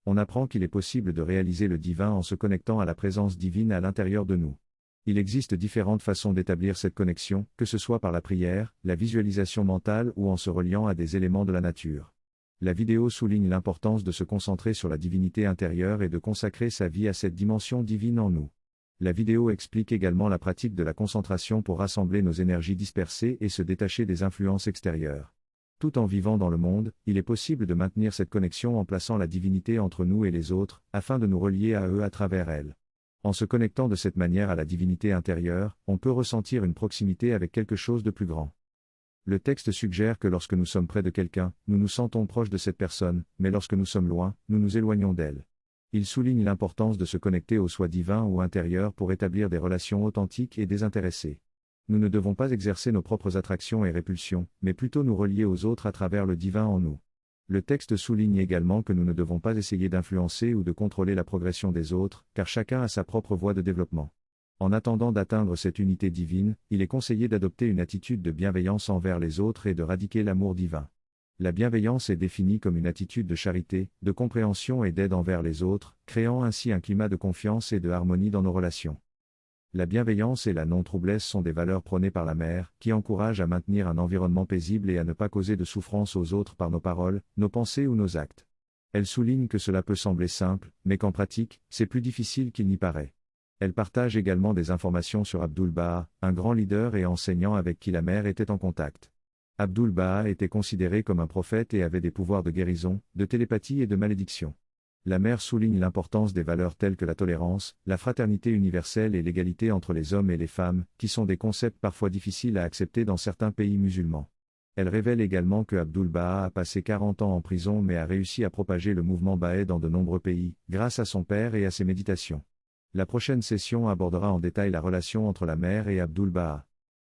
On apprend qu'il est possible de réaliser le divin en se connectant à la présence divine à l'intérieur de nous. Il existe différentes façons d'établir cette connexion, que ce soit par la prière, la visualisation mentale ou en se reliant à des éléments de la nature. La vidéo souligne l'importance de se concentrer sur la divinité intérieure et de consacrer sa vie à cette dimension divine en nous. La vidéo explique également la pratique de la concentration pour rassembler nos énergies dispersées et se détacher des influences extérieures. Tout en vivant dans le monde, il est possible de maintenir cette connexion en plaçant la divinité entre nous et les autres, afin de nous relier à eux à travers elle. En se connectant de cette manière à la divinité intérieure, on peut ressentir une proximité avec quelque chose de plus grand. Le texte suggère que lorsque nous sommes près de quelqu'un, nous nous sentons proches de cette personne, mais lorsque nous sommes loin, nous nous éloignons d'elle. Il souligne l'importance de se connecter au soi divin ou intérieur pour établir des relations authentiques et désintéressées. Nous ne devons pas exercer nos propres attractions et répulsions, mais plutôt nous relier aux autres à travers le divin en nous. Le texte souligne également que nous ne devons pas essayer d'influencer ou de contrôler la progression des autres, car chacun a sa propre voie de développement. En attendant d'atteindre cette unité divine, il est conseillé d'adopter une attitude de bienveillance envers les autres et de radiquer l'amour divin. La bienveillance est définie comme une attitude de charité, de compréhension et d'aide envers les autres, créant ainsi un climat de confiance et de harmonie dans nos relations. La bienveillance et la non-troublesse sont des valeurs prônées par la mère, qui encouragent à maintenir un environnement paisible et à ne pas causer de souffrance aux autres par nos paroles, nos pensées ou nos actes. Elle souligne que cela peut sembler simple, mais qu'en pratique, c'est plus difficile qu'il n'y paraît. Elle partage également des informations sur Abdul-Baha, un grand leader et enseignant avec qui la mère était en contact. Abdul-Baha était considéré comme un prophète et avait des pouvoirs de guérison, de télépathie et de malédiction. La mère souligne l'importance des valeurs telles que la tolérance, la fraternité universelle et l'égalité entre les hommes et les femmes, qui sont des concepts parfois difficiles à accepter dans certains pays musulmans. Elle révèle également que Abdul-Baha a passé 40 ans en prison mais a réussi à propager le mouvement Baha'i dans de nombreux pays, grâce à son père et à ses méditations. La prochaine session abordera en détail la relation entre la mère et Abdul-Baha.